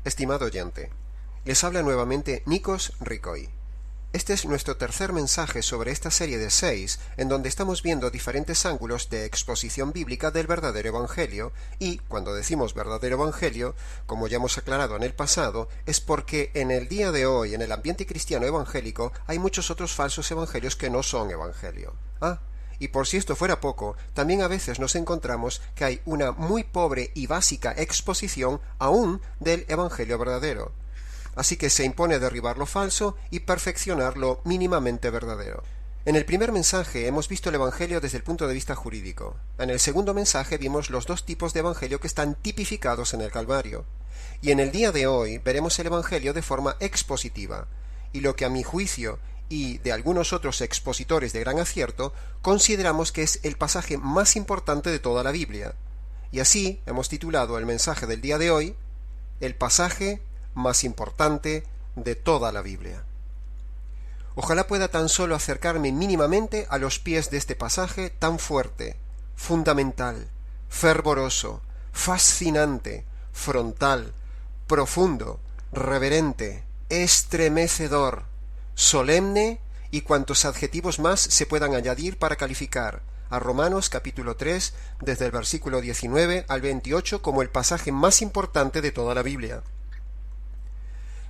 Estimado oyente, les habla nuevamente Nikos Ricoy. Este es nuestro tercer mensaje sobre esta serie de 6, en donde estamos viendo diferentes ángulos de exposición bíblica del verdadero Evangelio, y cuando decimos verdadero Evangelio, como ya hemos aclarado en el pasado, es porque en el día de hoy, en el ambiente cristiano evangélico, hay muchos otros falsos evangelios que no son evangelio. Y por si esto fuera poco, también a veces nos encontramos que hay una muy pobre y básica exposición aún del Evangelio verdadero. Así que se impone derribar lo falso y perfeccionar lo mínimamente verdadero. En el primer mensaje hemos visto el Evangelio desde el punto de vista jurídico. En el segundo mensaje vimos los dos tipos de Evangelio que están tipificados en el Calvario. Y en el día de hoy veremos el Evangelio de forma expositiva. Y lo que a mi juicio y de algunos otros expositores de gran acierto, consideramos que es el pasaje más importante de toda la Biblia. Y así hemos titulado el mensaje del día de hoy, el pasaje más importante de toda la Biblia. Ojalá pueda tan solo acercarme mínimamente a los pies de este pasaje tan fuerte, fundamental, fervoroso, fascinante, frontal, profundo, reverente, estremecedor, solemne y cuantos adjetivos más se puedan añadir para calificar a Romanos capítulo 3 desde el versículo 19 al 28 como el pasaje más importante de toda la Biblia.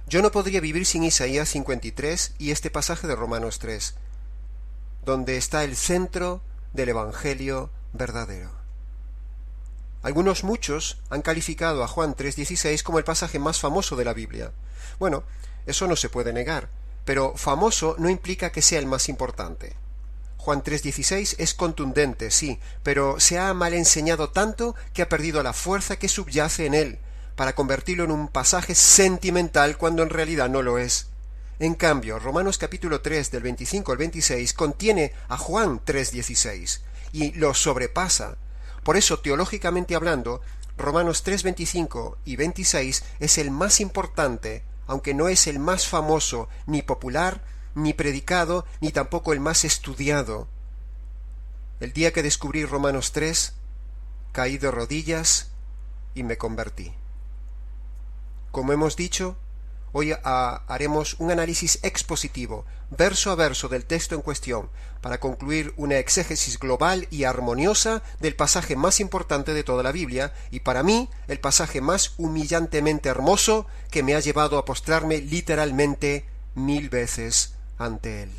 Yo no podría vivir sin Isaías 53 y este pasaje de Romanos 3, donde está el centro del Evangelio verdadero. Muchos han calificado a Juan 3:16 como el pasaje más famoso de la Biblia. Bueno, eso no se puede negar, pero famoso no implica que sea el más importante. Juan 3:16 es contundente, sí, pero se ha mal enseñado tanto que ha perdido la fuerza que subyace en él, para convertirlo en un pasaje sentimental cuando en realidad no lo es. En cambio, Romanos capítulo 3 del 25 al 26 contiene a Juan 3:16 y lo sobrepasa. Por eso, teológicamente hablando, Romanos 3:25 y 26 es el más importante, aunque no es el más famoso, ni popular, ni predicado, ni tampoco el más estudiado. El día que descubrí Romanos 3, caí de rodillas y me convertí. Como hemos dicho, hoy haremos un análisis expositivo, verso a verso del texto en cuestión, para concluir una exégesis global y armoniosa del pasaje más importante de toda la Biblia, y para mí, el pasaje más humillantemente hermoso que me ha llevado a postrarme literalmente 1000 veces ante él.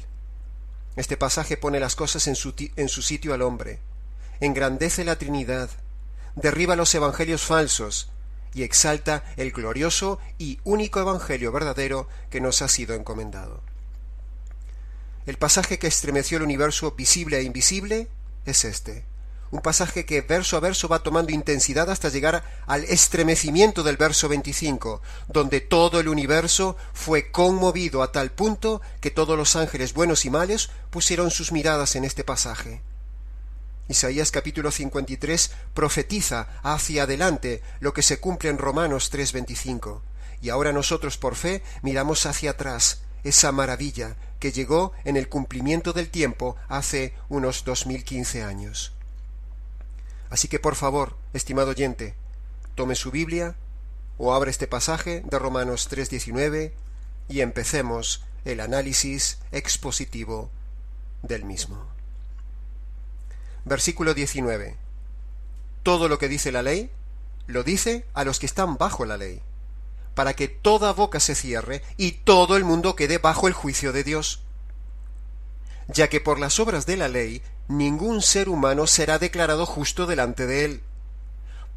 Este pasaje pone las cosas en su sitio al hombre, engrandece la Trinidad, derriba los evangelios falsos, y exalta el glorioso y único evangelio verdadero que nos ha sido encomendado. El pasaje que estremeció el universo visible e invisible es este, un pasaje que verso a verso va tomando intensidad hasta llegar al estremecimiento del verso 25, donde todo el universo fue conmovido a tal punto que todos los ángeles buenos y malos pusieron sus miradas en este pasaje. Isaías capítulo 53 profetiza hacia adelante lo que se cumple en Romanos 3:25, y ahora nosotros por fe miramos hacia atrás, esa maravilla que llegó en el cumplimiento del tiempo hace unos 2015 años. Así que por favor, estimado oyente, tome su Biblia o abra este pasaje de Romanos 3:19 y empecemos el análisis expositivo del mismo. Versículo 19. Todo lo que dice la ley, lo dice a los que están bajo la ley, para que toda boca se cierre y todo el mundo quede bajo el juicio de Dios. Ya que por las obras de la ley ningún ser humano será declarado justo delante de él,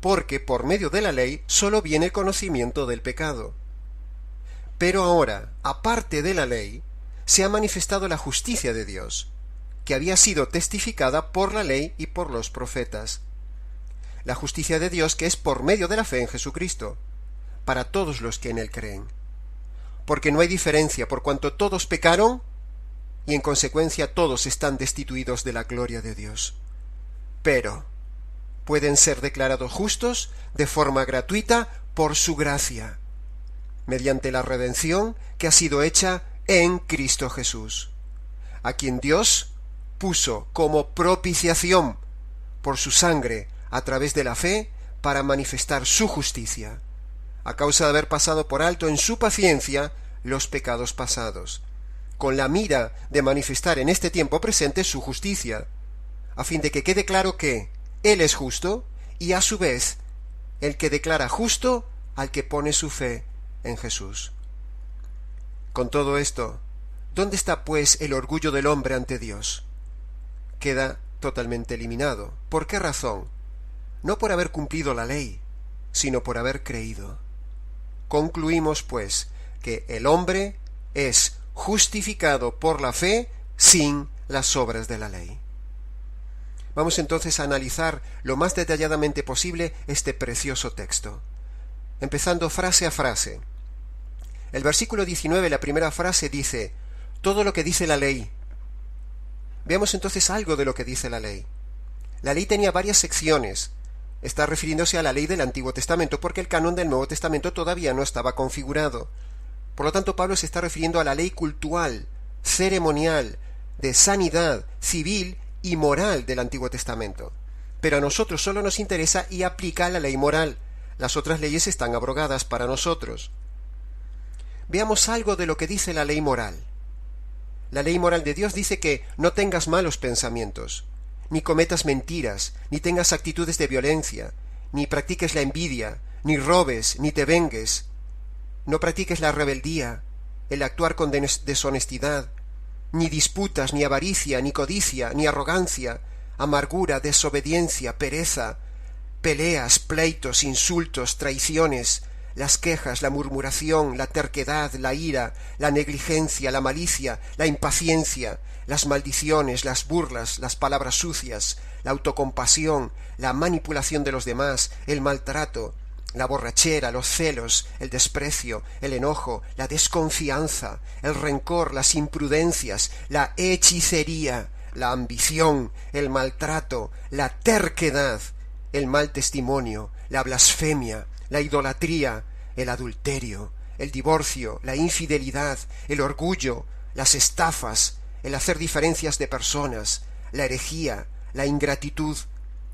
porque por medio de la ley sólo viene el conocimiento del pecado. Pero ahora, aparte de la ley, se ha manifestado la justicia de Dios, que había sido testificada por la ley y por los profetas. La justicia de Dios que es por medio de la fe en Jesucristo, para todos los que en él creen. Porque no hay diferencia, por cuanto todos pecaron, y en consecuencia todos están destituidos de la gloria de Dios. Pero pueden ser declarados justos de forma gratuita por su gracia, mediante la redención que ha sido hecha en Cristo Jesús, a quien Dios puso como propiciación por su sangre a través de la fe para manifestar su justicia, a causa de haber pasado por alto en su paciencia los pecados pasados, con la mira de manifestar en este tiempo presente su justicia, a fin de que quede claro que Él es justo y a su vez el que declara justo al que pone su fe en Jesús. Con todo esto, ¿dónde está pues el orgullo del hombre ante Dios? Queda totalmente eliminado. ¿Por qué razón? No por haber cumplido la ley, sino por haber creído. Concluimos, pues, que el hombre es justificado por la fe sin las obras de la ley. Vamos entonces a analizar lo más detalladamente posible este precioso texto, empezando frase a frase. El versículo 19, la primera frase dice, todo lo que dice la ley. Veamos entonces algo de lo que dice la ley. La ley tenía varias secciones. Está refiriéndose a la ley del Antiguo Testamento, porque el canon del Nuevo Testamento todavía no estaba configurado. Por lo tanto, Pablo se está refiriendo a la ley cultual, ceremonial, de sanidad, civil y moral del Antiguo Testamento. Pero a nosotros solo nos interesa y aplica la ley moral. Las otras leyes están abrogadas para nosotros. Veamos algo de lo que dice la ley moral. La ley moral de Dios dice que no tengas malos pensamientos, ni cometas mentiras, ni tengas actitudes de violencia, ni practiques la envidia, ni robes, ni te vengues, no practiques la rebeldía, el actuar con deshonestidad, ni disputas, ni avaricia, ni codicia, ni arrogancia, amargura, desobediencia, pereza, peleas, pleitos, insultos, traiciones, las quejas, la murmuración, la terquedad, la ira, la negligencia, la malicia, la impaciencia, las maldiciones, las burlas, las palabras sucias, la autocompasión, la manipulación de los demás, el maltrato, la borrachera, los celos, el desprecio, el enojo, la desconfianza, el rencor, las imprudencias, la hechicería, la ambición, el maltrato, la terquedad, el mal testimonio, la blasfemia, la idolatría, el adulterio, el divorcio, la infidelidad, el orgullo, las estafas, el hacer diferencias de personas, la herejía, la ingratitud,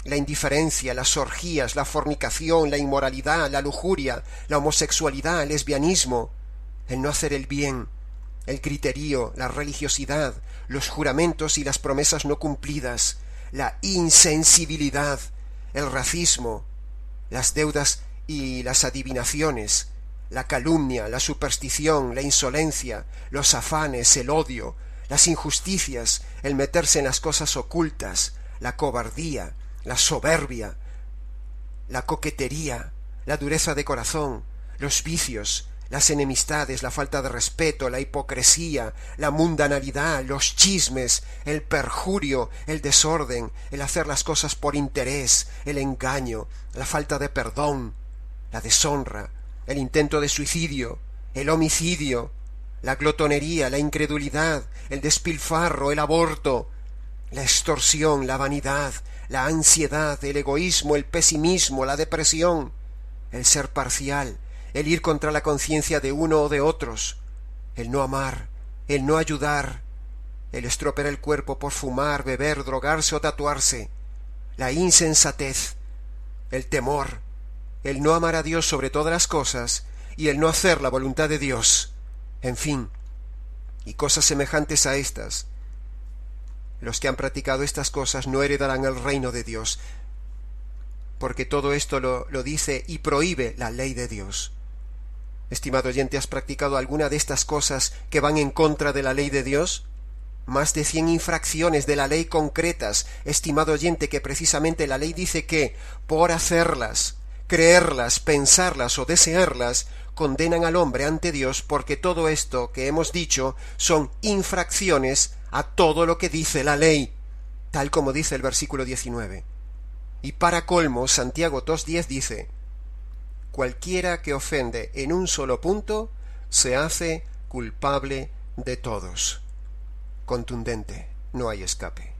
la indiferencia, las orgías, la fornicación, la inmoralidad, la lujuria, la homosexualidad, el lesbianismo, el no hacer el bien, el griterío, la religiosidad, los juramentos y las promesas no cumplidas, la insensibilidad, el racismo, las deudas y las adivinaciones, la calumnia, la superstición, la insolencia, los afanes, el odio, las injusticias, el meterse en las cosas ocultas, la cobardía, la soberbia, la coquetería, la dureza de corazón, los vicios, las enemistades, la falta de respeto, la hipocresía, la mundanalidad, los chismes, el perjurio, el desorden, el hacer las cosas por interés, el engaño, la falta de perdón, la deshonra, el intento de suicidio, el homicidio, la glotonería, la incredulidad, el despilfarro, el aborto, la extorsión, la vanidad, la ansiedad, el egoísmo, el pesimismo, la depresión, el ser parcial, el ir contra la conciencia de uno o de otros, el no amar, el no ayudar, el estropear el cuerpo por fumar, beber, drogarse o tatuarse, la insensatez, el temor, el no amar a Dios sobre todas las cosas y el no hacer la voluntad de Dios, en fin, y cosas semejantes a estas. Los que han practicado estas cosas no heredarán el reino de Dios, porque todo esto lo dice y prohíbe la ley de Dios. Estimado oyente, ¿has practicado alguna de estas cosas que van en contra de la ley de Dios? Más de 100 infracciones de la ley concretas, estimado oyente, que precisamente la ley dice que, por hacerlas, creerlas, pensarlas o desearlas, condenan al hombre ante Dios, porque todo esto que hemos dicho son infracciones a todo lo que dice la ley, tal como dice el versículo 19. Y para colmo, Santiago 2:10 dice: cualquiera que ofende en un solo punto se hace culpable de todos. Contundente, no hay escape.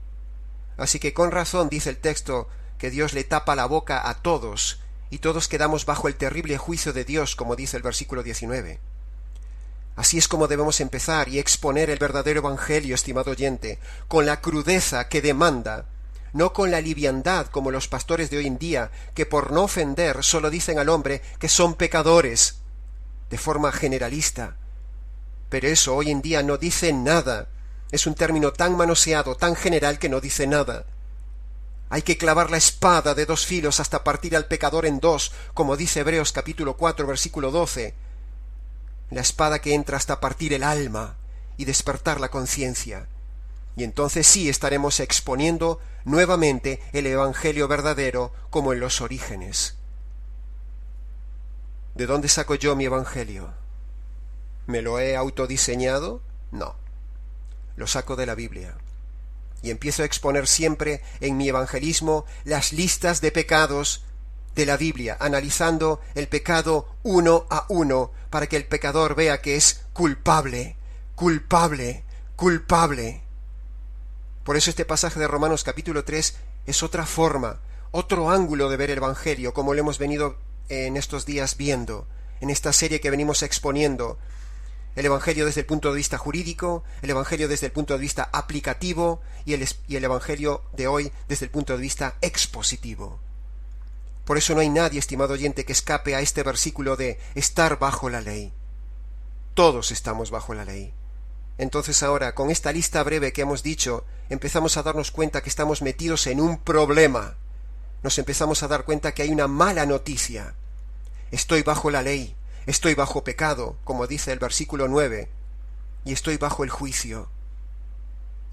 Así que con razón dice el texto que Dios le tapa la boca a todos, y todos quedamos bajo el terrible juicio de Dios, como dice el versículo 19. Así es como debemos empezar y exponer el verdadero evangelio, estimado oyente, con la crudeza que demanda no con la liviandad como los pastores de hoy en día, que por no ofender solo dicen al hombre que son pecadores, de forma generalista. Pero eso hoy en día no dice nada. Es un término tan manoseado, tan general, que no dice nada. Hay que clavar la espada de dos filos hasta partir al pecador en dos, como dice Hebreos capítulo 4, versículo 12. La espada que entra hasta partir el alma y despertar la conciencia. Y entonces sí estaremos exponiendo nuevamente el Evangelio verdadero como en los orígenes. ¿De dónde saco yo mi Evangelio? ¿Me lo he autodiseñado? No. Lo saco de la Biblia. Y empiezo a exponer siempre en mi evangelismo las listas de pecados de la Biblia, analizando el pecado uno a uno, para que el pecador vea que es culpable, culpable, culpable. Por eso este pasaje de Romanos capítulo 3 es otra forma, otro ángulo de ver el Evangelio, como lo hemos venido en estos días viendo, en esta serie que venimos exponiendo. El Evangelio desde el punto de vista jurídico, el Evangelio desde el punto de vista aplicativo y el Evangelio de hoy desde el punto de vista expositivo. Por eso no hay nadie, estimado oyente, que escape a este versículo de estar bajo la ley. Todos estamos bajo la ley. Entonces ahora, con esta lista breve que hemos dicho, empezamos a darnos cuenta que estamos metidos en un problema. Nos empezamos a dar cuenta que hay una mala noticia. Estoy bajo la ley. Estoy bajo pecado, como dice el versículo 9, y estoy bajo el juicio.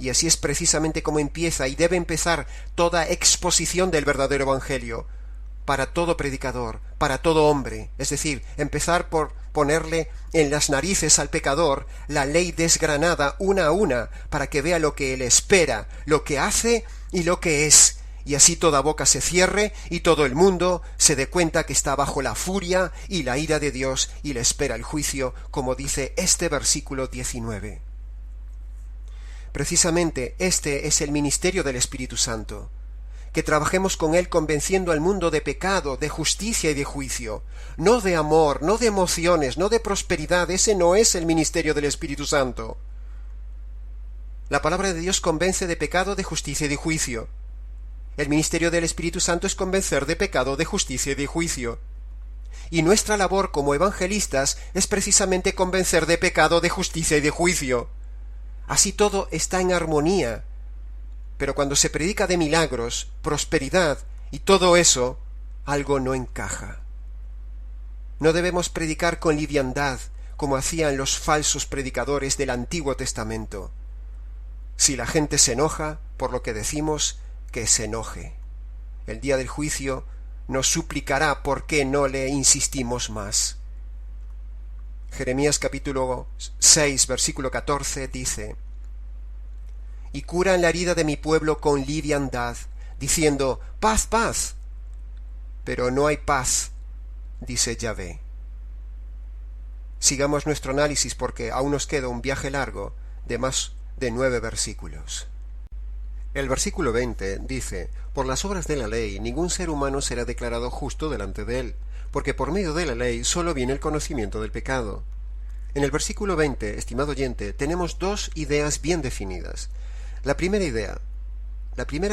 Y así es precisamente como empieza y debe empezar toda exposición del verdadero Evangelio, para todo predicador, para todo hombre, es decir, empezar por ponerle en las narices al pecador la ley desgranada una a una, para que vea lo que él espera, lo que hace y lo que es, y así toda boca se cierre y todo el mundo se dé cuenta que está bajo la furia y la ira de Dios y le espera el juicio, como dice este versículo 19. Precisamente este es el ministerio del Espíritu Santo, que trabajemos con él convenciendo al mundo de pecado, de justicia y de juicio, no de amor, no de emociones, no de prosperidad. Ese no es el ministerio del Espíritu Santo. La palabra de Dios convence de pecado, de justicia y de juicio. El ministerio del Espíritu Santo es convencer de pecado, de justicia y de juicio. Y nuestra labor como evangelistas es precisamente convencer de pecado, de justicia y de juicio. Así todo está en armonía. Pero cuando se predica de milagros, prosperidad y todo eso, algo no encaja. No debemos predicar con liviandad, como hacían los falsos predicadores del Antiguo Testamento. Si la gente se enoja por lo que decimos, que se enoje. El día del juicio nos suplicará por qué no le insistimos más. Jeremías capítulo 6, versículo 14 dice: y curan la herida de mi pueblo con liviandad, diciendo, paz, paz. Pero no hay paz, dice Yahvé. Sigamos nuestro análisis porque aún nos queda un viaje largo de más de 9 versículos. El versículo 20 dice: por las obras de la ley ningún ser humano será declarado justo delante de él, porque por medio de la ley sólo viene el conocimiento del pecado. En el versículo 20, estimado oyente, tenemos dos ideas bien definidas. La primera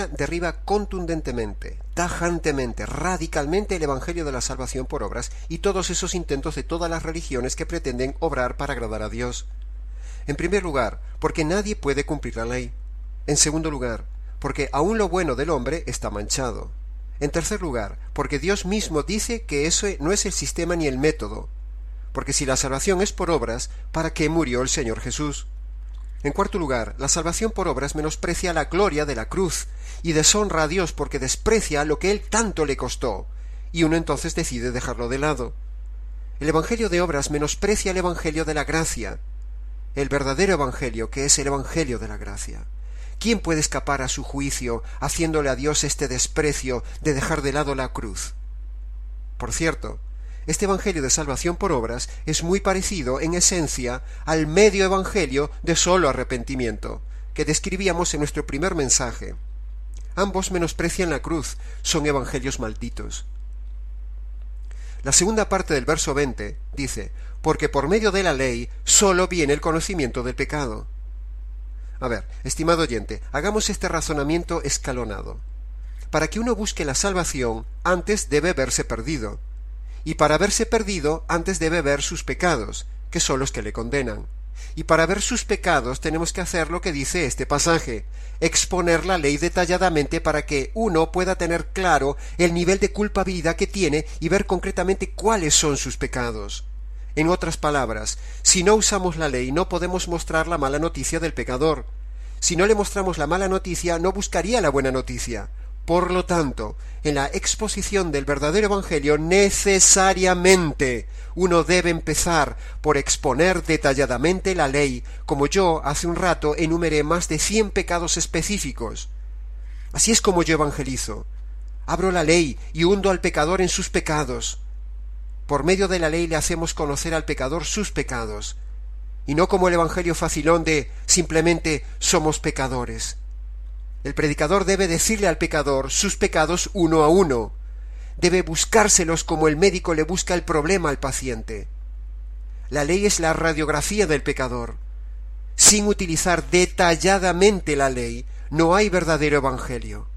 derriba contundentemente, tajantemente, radicalmente el Evangelio de la salvación por obras y todos esos intentos de todas las religiones que pretenden obrar para agradar a Dios. En primer lugar, porque nadie puede cumplir la ley. En segundo lugar, porque aún lo bueno del hombre está manchado. En tercer lugar, porque Dios mismo dice que eso no es el sistema ni el método. Porque si la salvación es por obras, ¿para qué murió el Señor Jesús? En cuarto lugar, la salvación por obras menosprecia la gloria de la cruz y deshonra a Dios porque desprecia lo que Él tanto le costó, y uno entonces decide dejarlo de lado. El Evangelio de obras menosprecia el Evangelio de la gracia, el verdadero Evangelio que es el Evangelio de la gracia. ¿Quién puede escapar a su juicio haciéndole a Dios este desprecio de dejar de lado la cruz? Por cierto, este Evangelio de salvación por obras es muy parecido en esencia al medio Evangelio de solo arrepentimiento, que describíamos en nuestro primer mensaje. Ambos menosprecian la cruz, son evangelios malditos. La segunda parte del verso 20 dice: porque por medio de la ley sólo viene el conocimiento del pecado. A ver, estimado oyente, hagamos este razonamiento escalonado. Para que uno busque la salvación, antes debe verse perdido. Y para verse perdido, antes debe ver sus pecados, que son los que le condenan. Y para ver sus pecados tenemos que hacer lo que dice este pasaje, exponer la ley detalladamente para que uno pueda tener claro el nivel de culpabilidad que tiene y ver concretamente cuáles son sus pecados. En otras palabras, si no usamos la ley no podemos mostrar la mala noticia del pecador. Si no le mostramos la mala noticia, no buscaría la buena noticia. Por lo tanto, en la exposición del verdadero Evangelio, necesariamente uno debe empezar por exponer detalladamente la ley, como yo hace un rato enumeré más de 100 pecados específicos. Así es como yo evangelizo. Abro la ley y hundo al pecador en sus pecados. Por medio de la ley le hacemos conocer al pecador sus pecados, y no como el Evangelio facilón de simplemente somos pecadores. El predicador debe decirle al pecador sus pecados uno a uno. Debe buscárselos como el médico le busca el problema al paciente. La ley es la radiografía del pecador. Sin utilizar detalladamente la ley, no hay verdadero evangelio.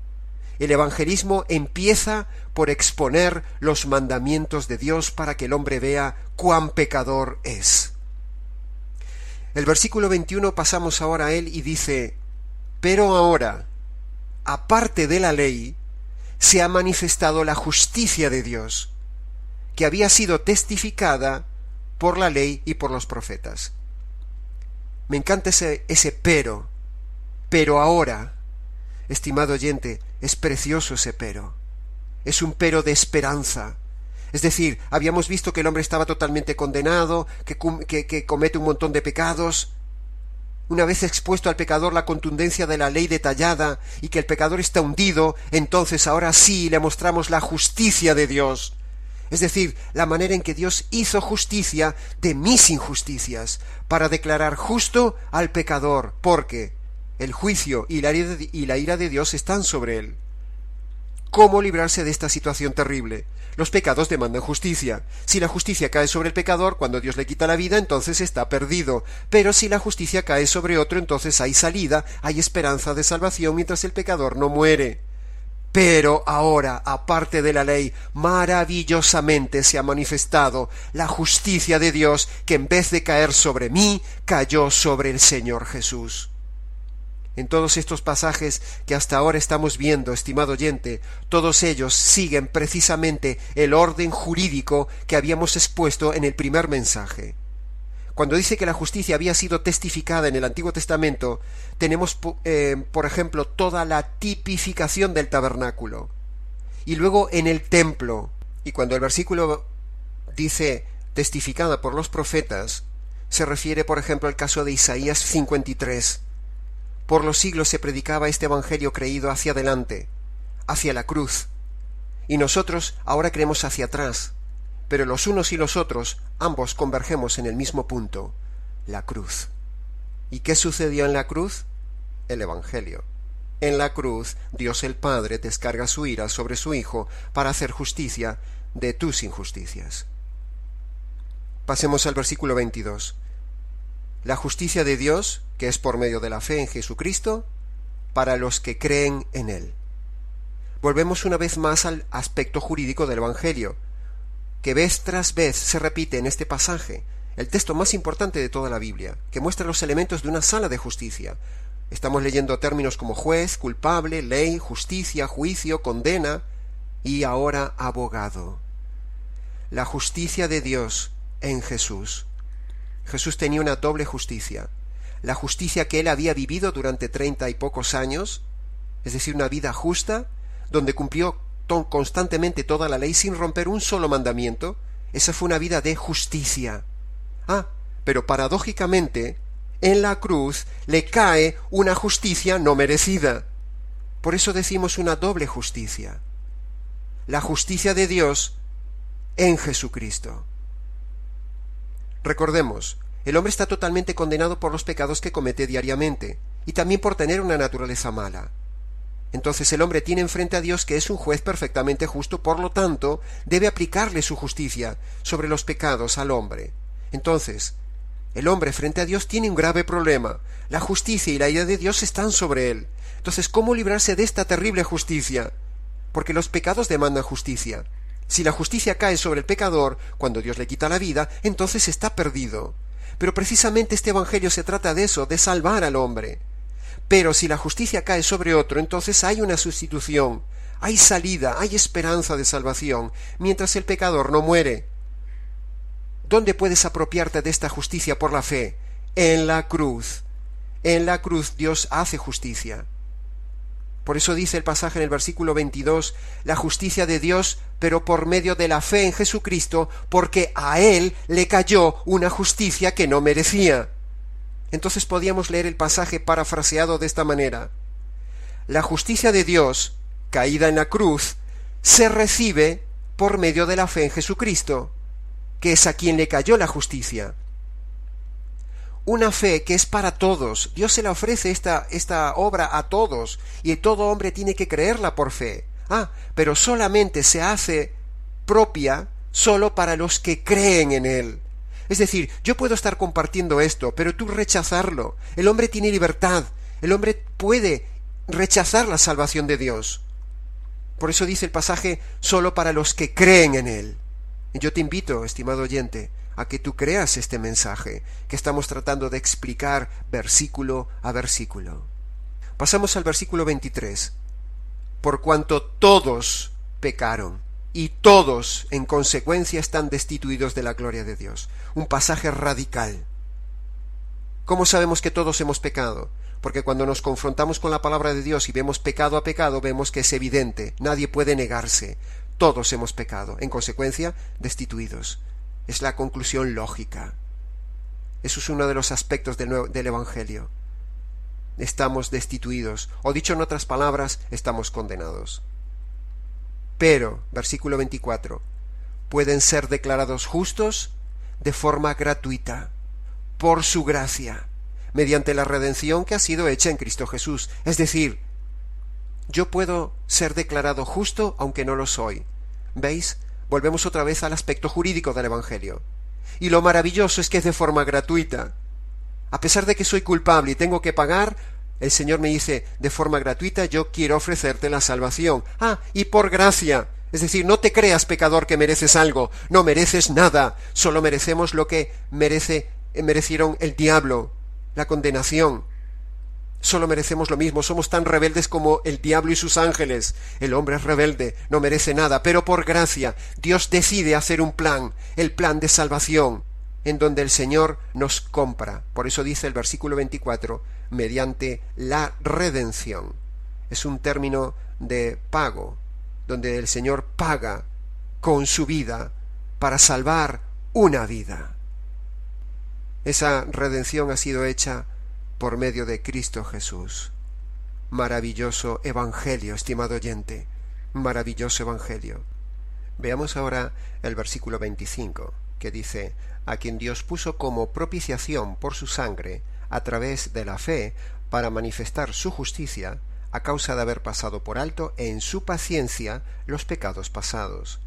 El evangelismo empieza por exponer los mandamientos de Dios para que el hombre vea cuán pecador es. El versículo 21 pasamos ahora a él y dice: pero ahora, aparte de la ley, se ha manifestado la justicia de Dios, que había sido testificada por la ley y por los profetas. Me encanta ese pero ahora, estimado oyente, es precioso ese pero. Es un pero de esperanza. Es decir, habíamos visto que el hombre estaba totalmente condenado, que comete un montón de pecados. Una vez expuesto al pecador la contundencia de la ley detallada y que el pecador está hundido, entonces ahora sí le mostramos la justicia de Dios. Es decir, la manera en que Dios hizo justicia de mis injusticias, para declarar justo al pecador, porque el juicio y la ira de Dios están sobre él. ¿Cómo librarse de esta situación terrible? Los pecados demandan justicia. Si la justicia cae sobre el pecador, cuando Dios le quita la vida, entonces está perdido. Pero si la justicia cae sobre otro, entonces hay salida, hay esperanza de salvación mientras el pecador no muere. Pero ahora, aparte de la ley, maravillosamente se ha manifestado la justicia de Dios, que en vez de caer sobre mí, cayó sobre el Señor Jesús. En todos estos pasajes que hasta ahora estamos viendo, estimado oyente, todos ellos siguen precisamente el orden jurídico que habíamos expuesto en el primer mensaje. Cuando dice que la justicia había sido testificada en el Antiguo Testamento, tenemos, por ejemplo, toda la tipificación del tabernáculo. Y luego en el templo, y cuando el versículo dice testificada por los profetas, se refiere, por ejemplo, al caso de Isaías 53. Por los siglos se predicaba este evangelio creído hacia adelante, hacia la cruz, y nosotros ahora creemos hacia atrás, pero los unos y los otros, ambos convergemos en el mismo punto, la cruz. ¿Y qué sucedió en la cruz? El evangelio. En la cruz, Dios el Padre descarga su ira sobre su Hijo para hacer justicia de tus injusticias. Pasemos al versículo 22. La justicia de Dios, que es por medio de la fe en Jesucristo, para los que creen en Él. Volvemos una vez más al aspecto jurídico del Evangelio, que vez tras vez se repite en este pasaje, el texto más importante de toda la Biblia, que muestra los elementos de una sala de justicia. Estamos leyendo términos como juez, culpable, ley, justicia, juicio, condena y ahora abogado. La justicia de Dios en Jesús. Jesús tenía una doble justicia, la justicia que él había vivido durante 30 y pocos años, es decir, una vida justa, donde cumplió constantemente toda la ley sin romper un solo mandamiento. Esa fue una vida de justicia. Pero paradójicamente, en la cruz le cae una justicia no merecida. Por eso decimos una doble justicia. La justicia de Dios en Jesucristo. Recordemos, el hombre está totalmente condenado por los pecados que comete diariamente, y también por tener una naturaleza mala. Entonces el hombre tiene enfrente a Dios, que es un juez perfectamente justo, por lo tanto, debe aplicarle su justicia sobre los pecados al hombre. Entonces, el hombre frente a Dios tiene un grave problema. La justicia y la ira de Dios están sobre él. Entonces, ¿cómo librarse de esta terrible justicia? porque los pecados demandan justicia. Si la justicia cae sobre el pecador, cuando Dios le quita la vida, entonces está perdido. Pero precisamente este Evangelio se trata de eso, de salvar al hombre. Pero si la justicia cae sobre otro, entonces hay una sustitución, hay salida, hay esperanza de salvación, mientras el pecador no muere. ¿Dónde puedes apropiarte de esta justicia por la fe? En la cruz. En la cruz Dios hace justicia. Por eso dice el pasaje en el versículo 22, la justicia de Dios, pero por medio de la fe en Jesucristo, porque a Él le cayó una justicia que no merecía. Entonces podíamos leer el pasaje parafraseado de esta manera. La justicia de Dios, caída en la cruz, se recibe por medio de la fe en Jesucristo, que es a quien le cayó la justicia. Una fe que es para todos. Dios se la ofrece esta obra a todos, y todo hombre tiene que creerla por fe. Pero solamente se hace propia solo para los que creen en Él. Es decir, yo puedo estar compartiendo esto, pero tú rechazarlo. El hombre tiene libertad. El hombre puede rechazar la salvación de Dios. Por eso dice el pasaje, solo para los que creen en Él. Y yo te invito, estimado oyente, a que tú creas este mensaje que estamos tratando de explicar versículo a versículo. Pasamos al versículo 23. Por cuanto todos pecaron, y todos en consecuencia están destituidos de la gloria de Dios. Un pasaje radical. ¿Cómo sabemos que todos hemos pecado? Porque cuando nos confrontamos con la palabra de Dios y vemos pecado a pecado, vemos que es evidente, nadie puede negarse. Todos hemos pecado, en consecuencia, destituidos. Es la conclusión lógica. Eso es uno de los aspectos del Evangelio. Estamos destituidos, o dicho en otras palabras, estamos condenados. Pero, versículo 24, pueden ser declarados justos de forma gratuita, por su gracia, mediante la redención que ha sido hecha en Cristo Jesús. Es decir, yo puedo ser declarado justo aunque no lo soy. ¿Veis? Volvemos otra vez al aspecto jurídico del Evangelio. Y lo maravilloso es que es de forma gratuita. A pesar de que soy culpable y tengo que pagar, el Señor me dice, de forma gratuita, yo quiero ofrecerte la salvación. Y por gracia. Es decir, no te creas, pecador, que mereces algo. No mereces nada. Solo merecemos lo que merecieron el diablo, la condenación. Solo merecemos lo mismo, somos tan rebeldes como el diablo y sus ángeles. El hombre es rebelde, no merece nada, pero por gracia Dios decide hacer un plan, el plan de salvación, en donde el Señor nos compra. Por eso dice el versículo 24, mediante la redención. Es un término de pago, donde el Señor paga con su vida para salvar una vida. Esa redención ha sido hecha por medio de Cristo Jesús. Maravilloso Evangelio, estimado oyente, maravilloso Evangelio. Veamos ahora el versículo 25, que dice, a quien Dios puso como propiciación por su sangre, a través de la fe, para manifestar su justicia, a causa de haber pasado por alto en su paciencia los pecados pasados.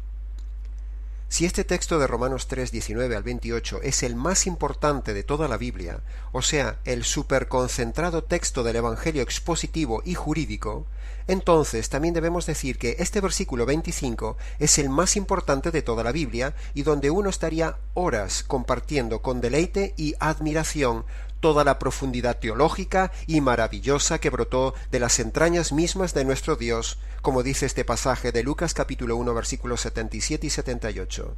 Si este texto de Romanos 3, 19 al 28 es el más importante de toda la Biblia, o sea, el superconcentrado texto del Evangelio expositivo y jurídico, entonces también debemos decir que este versículo 25 es el más importante de toda la Biblia y donde uno estaría horas compartiendo con deleite y admiración toda la profundidad teológica y maravillosa que brotó de las entrañas mismas de nuestro Dios, como dice este pasaje de Lucas capítulo 1 versículos 77 y 78.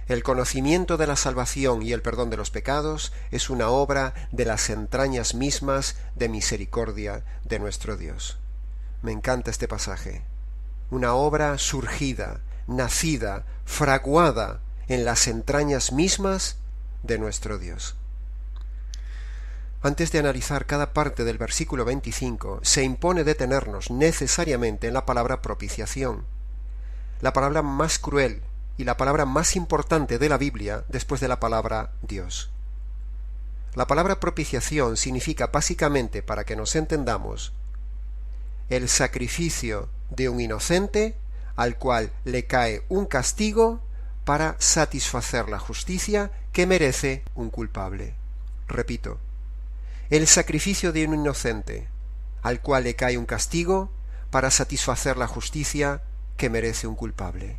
El conocimiento de la salvación y el perdón de los pecados es una obra de las entrañas mismas de misericordia de nuestro Dios. Me encanta este pasaje. Una obra surgida, nacida, fraguada en las entrañas mismas de nuestro Dios. Antes de analizar cada parte del versículo 25, se impone detenernos necesariamente en la palabra propiciación, la palabra más cruel y la palabra más importante de la Biblia después de la palabra Dios. La palabra propiciación significa básicamente, para que nos entendamos, el sacrificio de un inocente al cual le cae un castigo para satisfacer la justicia que merece un culpable. Repito, el sacrificio de un inocente al cual le cae un castigo para satisfacer la justicia que merece un culpable.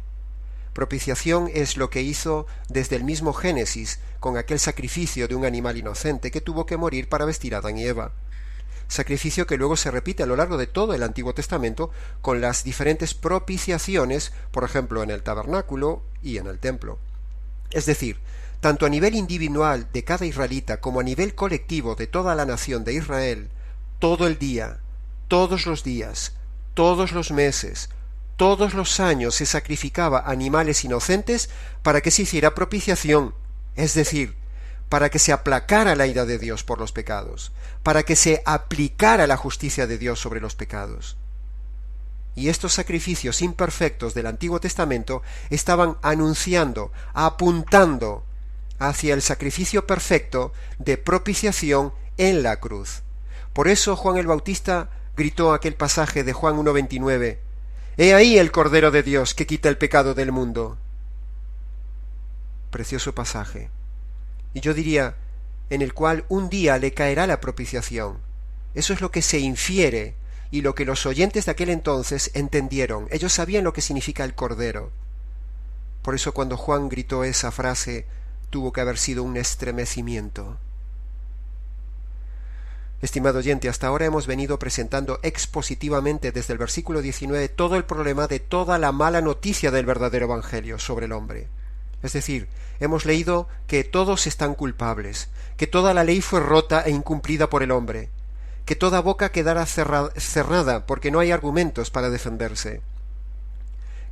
Propiciación es lo que hizo desde el mismo Génesis con aquel sacrificio de un animal inocente que tuvo que morir para vestir a Adán y Eva. Sacrificio que luego se repite a lo largo de todo el Antiguo Testamento con las diferentes propiciaciones, por ejemplo en el tabernáculo y en el templo. Es decir, tanto a nivel individual de cada israelita como a nivel colectivo de toda la nación de Israel, todo el día, todos los días, todos los meses, todos los años se sacrificaba animales inocentes para que se hiciera propiciación, es decir, para que se aplacara la ira de Dios por los pecados, para que se aplicara la justicia de Dios sobre los pecados. Y estos sacrificios imperfectos del Antiguo Testamento estaban anunciando, apuntando hacia el sacrificio perfecto de propiciación en la cruz. Por eso Juan el Bautista gritó aquel pasaje de Juan 1:29, «He ahí el Cordero de Dios que quita el pecado del mundo». Precioso pasaje. Y yo diría, en el cual un día le caerá la propiciación. Eso es lo que se infiere y lo que los oyentes de aquel entonces entendieron. Ellos sabían lo que significa el Cordero. Por eso cuando Juan gritó esa frase, tuvo que haber sido un estremecimiento. Estimado oyente, hasta ahora hemos venido presentando expositivamente desde el versículo 19 todo el problema de toda la mala noticia del verdadero Evangelio sobre el hombre. Es decir, hemos leído que todos están culpables, que toda la ley fue rota e incumplida por el hombre, que toda boca quedará cerrada porque no hay argumentos para defenderse,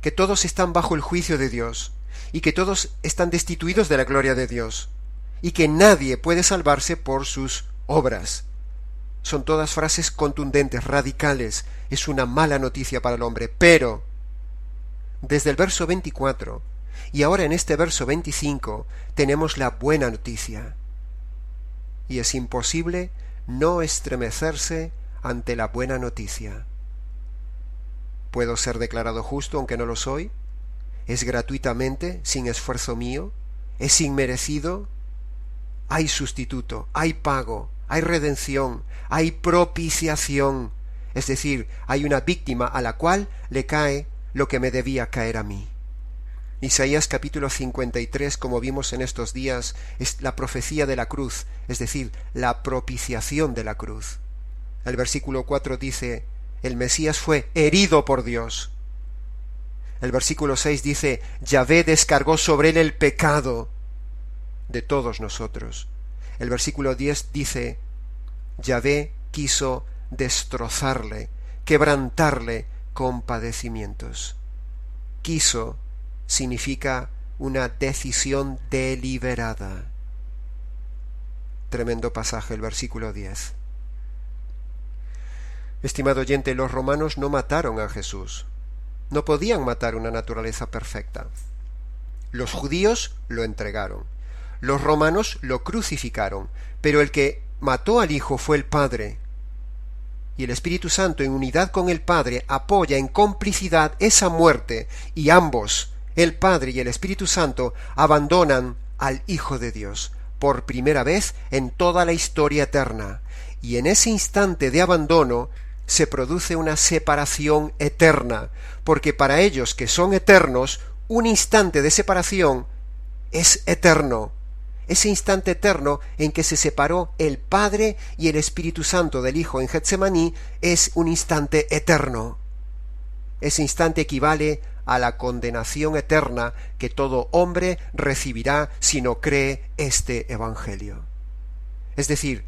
que todos están bajo el juicio de Dios y que todos están destituidos de la gloria de Dios y que nadie puede salvarse por sus obras. Son todas frases contundentes, radicales. Es una mala noticia para el hombre. Pero, desde el verso 24, y ahora en este verso 25, tenemos la buena noticia. Y es imposible no estremecerse ante la buena noticia. ¿Puedo ser declarado justo aunque no lo soy? ¿Es gratuitamente, sin esfuerzo mío? ¿Es inmerecido? Hay sustituto, hay pago, hay redención, hay propiciación, es decir, hay una víctima a la cual le cae lo que me debía caer a mí. Isaías capítulo 53, como vimos en estos días, es la profecía de la cruz, es decir, la propiciación de la cruz. El versículo 4 dice, el Mesías fue herido por Dios. El versículo 6 dice, Yahvé descargó sobre él el pecado de todos nosotros. El versículo 10 dice, Yahvé quiso destrozarle, quebrantarle con padecimientos. Quiso significa una decisión deliberada. Tremendo pasaje el versículo 10. Estimado oyente, los romanos no mataron a Jesús. No podían matar una naturaleza perfecta. Los judíos lo entregaron. Los romanos lo crucificaron, pero el que mató al Hijo fue el Padre. Y el Espíritu Santo, en unidad con el Padre, apoya en complicidad esa muerte, y ambos, el Padre y el Espíritu Santo, abandonan al Hijo de Dios, por primera vez en toda la historia eterna. Y en ese instante de abandono se produce una separación eterna, porque para ellos que son eternos, un instante de separación es eterno. Ese instante eterno en que se separó el Padre y el Espíritu Santo del Hijo en Getsemaní es un instante eterno. Ese instante equivale a la condenación eterna que todo hombre recibirá si no cree este Evangelio. Es decir,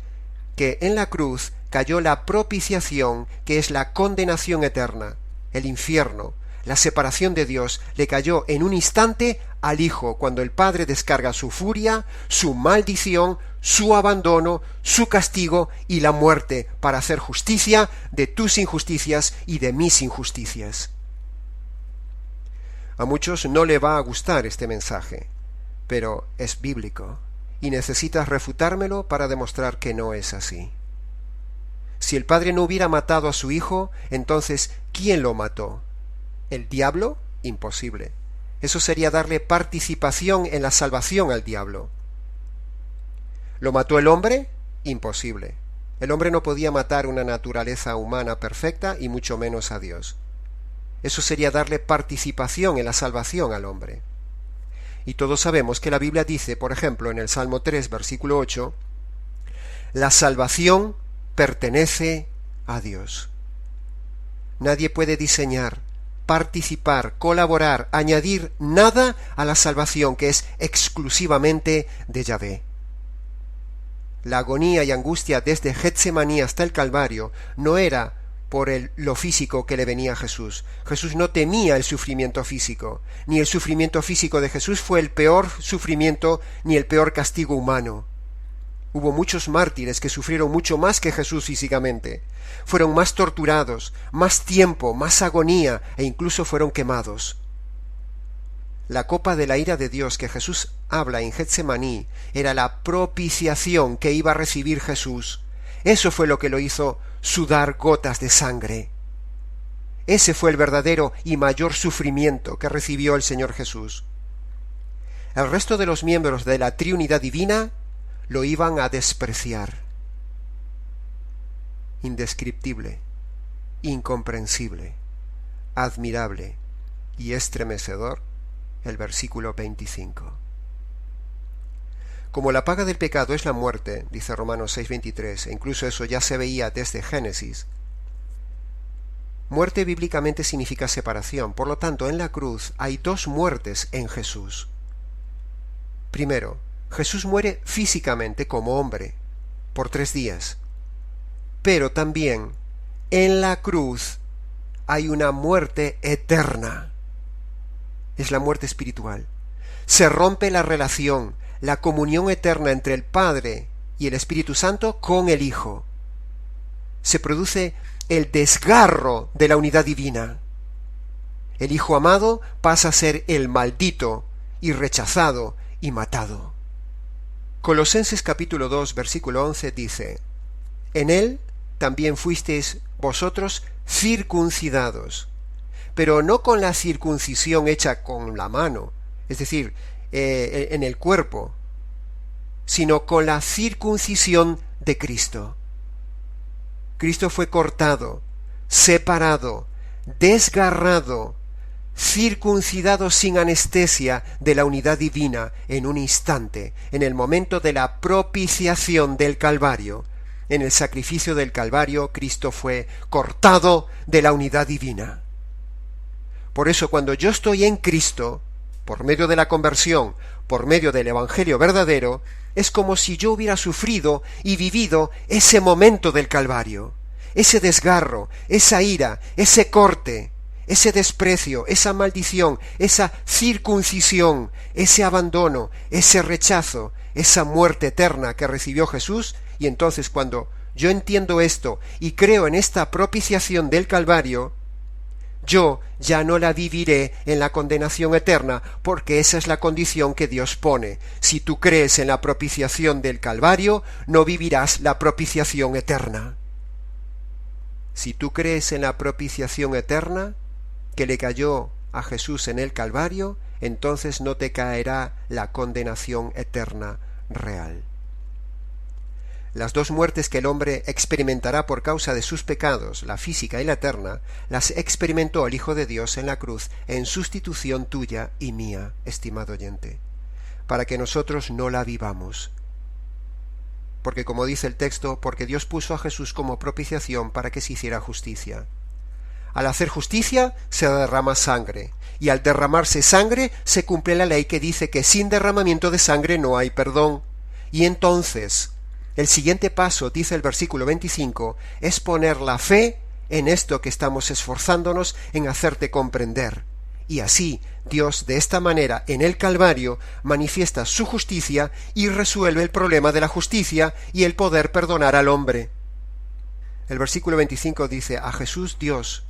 que en la cruz cayó la propiciación, que es la condenación eterna, el infierno. La separación de Dios le cayó en un instante al Hijo, cuando el Padre descarga su furia, su maldición, su abandono, su castigo y la muerte para hacer justicia de tus injusticias y de mis injusticias. A muchos no le va a gustar este mensaje, pero es bíblico, y necesitas refutármelo para demostrar que no es así. Si el Padre no hubiera matado a su Hijo, entonces, ¿quién lo mató? ¿El diablo? Imposible. Eso sería darle participación en la salvación al diablo. ¿Lo mató el hombre? Imposible. El hombre no podía matar una naturaleza humana perfecta y mucho menos a Dios. Eso sería darle participación en la salvación al hombre. Y todos sabemos que la Biblia dice, por ejemplo, en el Salmo 3, versículo 8, la salvación pertenece a Dios. Nadie puede diseñar, participar, colaborar, añadir nada a la salvación que es exclusivamente de Yahvé. La agonía y angustia desde Getsemaní hasta el Calvario no era por lo físico que le venía a Jesús. Jesús no temía el sufrimiento físico, ni el sufrimiento físico de Jesús fue el peor sufrimiento ni el peor castigo humano. Hubo muchos mártires que sufrieron mucho más que Jesús físicamente. Fueron más torturados, más tiempo, más agonía e incluso fueron quemados. La copa de la ira de Dios que Jesús habla en Getsemaní era la propiciación que iba a recibir Jesús. Eso fue lo que lo hizo sudar gotas de sangre. Ese fue el verdadero y mayor sufrimiento que recibió el Señor Jesús. El resto de los miembros de la Trinidad divina lo iban a despreciar. Indescriptible, incomprensible, admirable y estremecedor el versículo 25. Como la paga del pecado es la muerte, dice Romanos 6:23, e incluso eso ya se veía desde Génesis, muerte bíblicamente significa separación. Por lo tanto, en la cruz hay dos muertes en Jesús. Primero, Jesús muere físicamente como hombre, por 3 días. Pero también, en la cruz, hay una muerte eterna. Es la muerte espiritual. Se rompe la relación, la comunión eterna entre el Padre y el Espíritu Santo con el Hijo. Se produce el desgarro de la unidad divina. El Hijo amado pasa a ser el maldito y rechazado y matado. Colosenses capítulo 2, versículo 11 dice, en él también fuisteis vosotros circuncidados, pero no con la circuncisión hecha con la mano, es decir, en el cuerpo, sino con la circuncisión de Cristo. Cristo fue cortado, separado, desgarrado, circuncidado sin anestesia de la unidad divina en un instante, en el momento de la propiciación del Calvario. En el sacrificio del Calvario, Cristo fue cortado de la unidad divina. Por eso, cuando yo estoy en Cristo, por medio de la conversión, por medio del Evangelio verdadero, es como si yo hubiera sufrido y vivido ese momento del Calvario, ese desgarro, esa ira, ese corte, ese desprecio, esa maldición, esa circuncisión, ese abandono, ese rechazo, esa muerte eterna que recibió Jesús. Y entonces, cuando yo entiendo esto y creo en esta propiciación del Calvario, yo ya no la viviré en la condenación eterna, porque esa es la condición que Dios pone. Si tú crees en la propiciación del Calvario, no vivirás la propiciación eterna. Si tú crees en la propiciación eterna que le cayó a Jesús en el Calvario, entonces no te caerá la condenación eterna real. Las dos muertes que el hombre experimentará por causa de sus pecados, la física y la eterna, las experimentó el Hijo de Dios en la cruz en sustitución tuya y mía, estimado oyente, para que nosotros no la vivamos. Porque como dice el texto, porque Dios puso a Jesús como propiciación para que se hiciera justicia. Al hacer justicia se derrama sangre, y al derramarse sangre se cumple la ley que dice que sin derramamiento de sangre no hay perdón. Y entonces, el siguiente paso, dice el versículo 25, es poner la fe en esto que estamos esforzándonos en hacerte comprender. Y así, Dios de esta manera, en el Calvario, manifiesta su justicia y resuelve el problema de la justicia y el poder perdonar al hombre. El versículo 25 dice, a Jesús Dios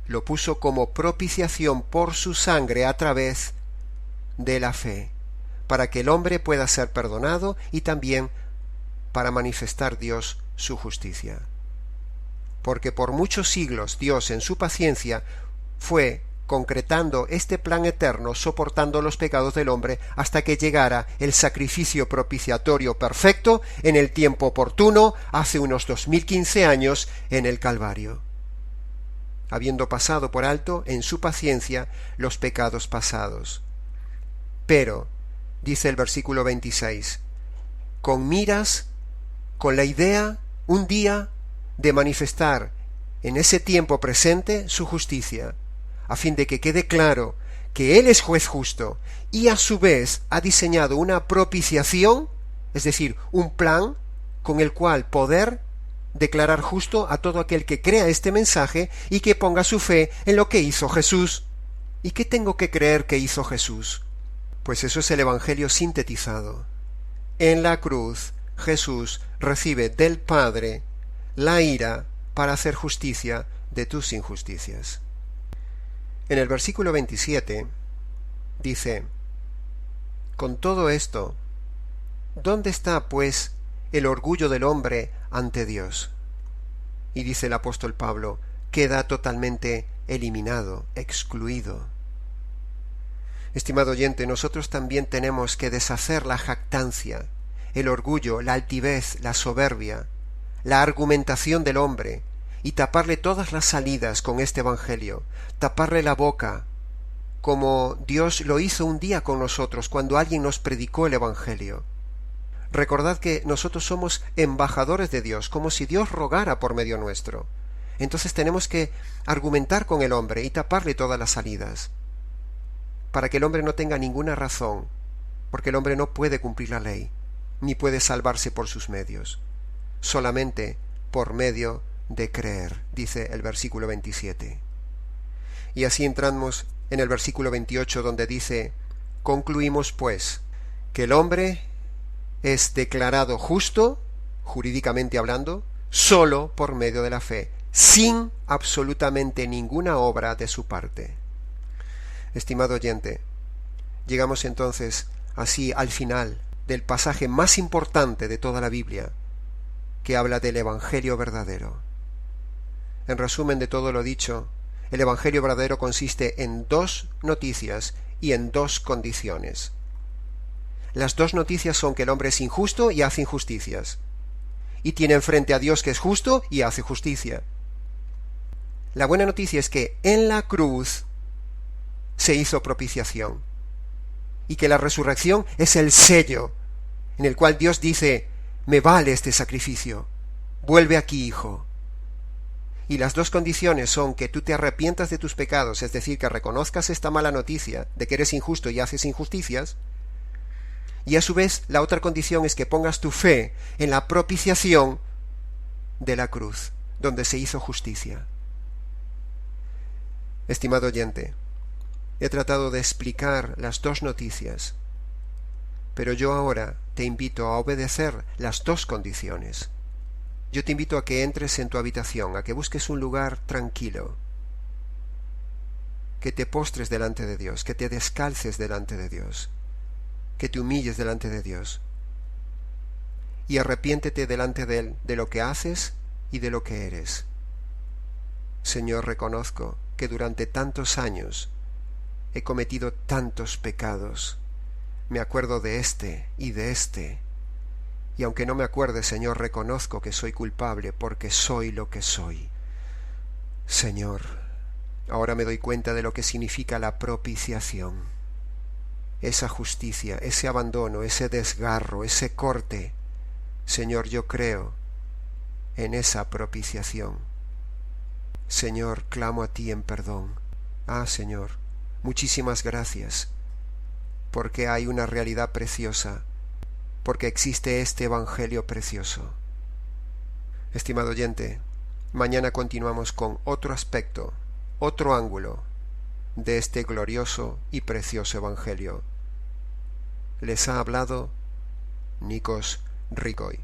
lo puso como propiciación por su sangre a través de la fe, para que el hombre pueda ser perdonado y también para manifestar Dios su justicia. Porque por muchos siglos Dios en su paciencia fue concretando este plan eterno, soportando los pecados del hombre hasta que llegara el sacrificio propiciatorio perfecto en el tiempo oportuno, hace unos 2015 años, en el Calvario, habiendo pasado por alto en su paciencia los pecados pasados. Pero, dice el versículo 26, con miras, con la idea, un día, de manifestar en ese tiempo presente su justicia, a fin de que quede claro que Él es juez justo y a su vez ha diseñado una propiciación, es decir, un plan con el cual poder declarar justo a todo aquel que crea este mensaje y que ponga su fe en lo que hizo Jesús. ¿Y qué tengo que creer que hizo Jesús? Pues eso es el Evangelio sintetizado. En la cruz, Jesús recibe del Padre la ira para hacer justicia de tus injusticias. En el versículo 27 dice: con todo esto, ¿dónde está, pues, el orgullo del hombre ante Dios? Y dice el apóstol Pablo, queda totalmente eliminado, excluido. Estimado oyente, nosotros también tenemos que deshacer la jactancia, el orgullo, la altivez, la soberbia, la argumentación del hombre, y taparle todas las salidas con este Evangelio, taparle la boca, como Dios lo hizo un día con nosotros cuando alguien nos predicó el Evangelio. Recordad que nosotros somos embajadores de Dios, como si Dios rogara por medio nuestro. Entonces tenemos que argumentar con el hombre y taparle todas las salidas, para que el hombre no tenga ninguna razón, porque el hombre no puede cumplir la ley, ni puede salvarse por sus medios, solamente por medio de creer, dice el versículo 27. Y así entramos en el versículo 28, donde dice: concluimos pues que el hombre es declarado justo, jurídicamente hablando, solo por medio de la fe, sin absolutamente ninguna obra de su parte. Estimado oyente, llegamos entonces así al final del pasaje más importante de toda la Biblia, que habla del Evangelio verdadero. En resumen de todo lo dicho, el Evangelio verdadero consiste en dos noticias y en dos condiciones. Las dos noticias son que el hombre es injusto y hace injusticias, y tiene enfrente a Dios que es justo y hace justicia. La buena noticia es que en la cruz se hizo propiciación, y que la resurrección es el sello en el cual Dios dice: me vale este sacrificio, vuelve aquí, hijo. Y las dos condiciones son que tú te arrepientas de tus pecados, es decir, que reconozcas esta mala noticia de que eres injusto y haces injusticias, y a su vez la otra condición es que pongas tu fe en la propiciación de la cruz, donde se hizo justicia. Estimado oyente, he tratado de explicar las dos noticias, pero yo ahora te invito a obedecer las dos condiciones. Yo te invito a que entres en tu habitación, a que busques un lugar tranquilo, que te postres delante de Dios, que te descalces delante de Dios, que te humilles delante de Dios, y arrepiéntete delante de Él de lo que haces y de lo que eres. Señor, reconozco que durante tantos años he cometido tantos pecados. Me acuerdo de este y de este, y aunque no me acuerde, Señor, reconozco que soy culpable porque soy lo que soy. Señor, ahora me doy cuenta de lo que significa la propiciación, esa justicia, ese abandono, ese desgarro, ese corte. Señor, yo creo en esa propiciación. Señor, clamo a ti en perdón. Señor, muchísimas gracias, porque hay una realidad preciosa, porque existe este Evangelio precioso. Estimado oyente, mañana continuamos con otro aspecto, otro ángulo de este glorioso y precioso Evangelio. Les ha hablado Nikos Rigoy.